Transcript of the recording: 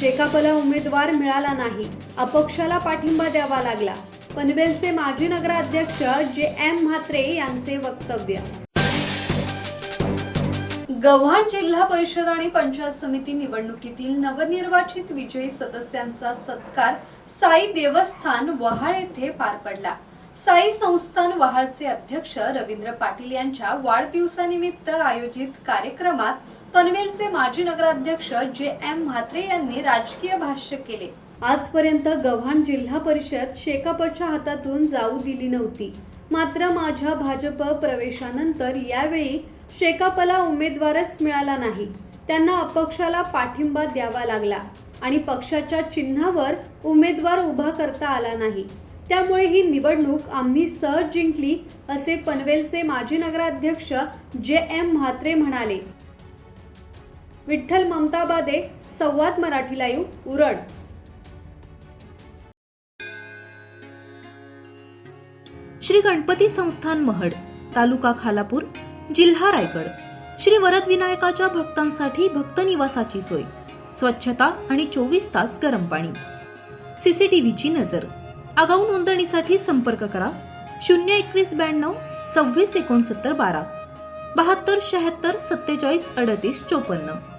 शेकापला उमेदवार मिळाला नाही, अपक्षाला पाठिंबा द्यावा लागला. पनवेलचे माजी नगराध्यक्ष जे.एम. म्हात्रे यांचे वक्तव्य. गव्हाण जिल्हा परिषद आणि पंचायत समिती निवडणुकीतील नवनिर्वाचित विजयी सदस्यांचा सत्कार साई देवस्थान वहाळ येथे पार पडला. साई संस्थान वहाळचे अध्यक्ष रवींद्र पाटील यांच्या वाढदिवसानिमित्त आयोजित कार्यक्रमात पनवेलचे माजी नगराध्यक्ष जे.एम. म्हात्रे यांनी राजकीय भाष्य केले. आजपर्यंत गव्हाण जिल्हा परिषद शेकापच्या हातातून जाऊ दिली नव्हती. मात्र माझ्या भाजप प्रवेशानंतर यावेळी शेकापला उमेदवारच मिळाला नाही. त्यांना अपक्षाला पाठिंबा द्यावा लागला आणि पक्षाच्या चिन्हावर उमेदवार उभा करता आला नाही. त्यामुळे ही निवडणूक आम्ही सहज जिंकली, असे पनवेलचे माजी नगराध्यक्ष जे.एम. म्हात्रे म्हणाले. विठ्ठल ममताबादे, संवाद मराठी लाईव्ह, उरण. श्री गणपती संस्थान महड, तालुका खालापूर, जिल्हा रायगड. श्री वरद विनायकाच्या भक्तांसाठी भक्त निवासाची सोय, स्वच्छता आणि 24 तास गरम पाणी. सीसीटीव्हीची नजर. आगाऊ नोंदणीसाठी संपर्क करा 02192 26 69 12 72 76 47 38 54.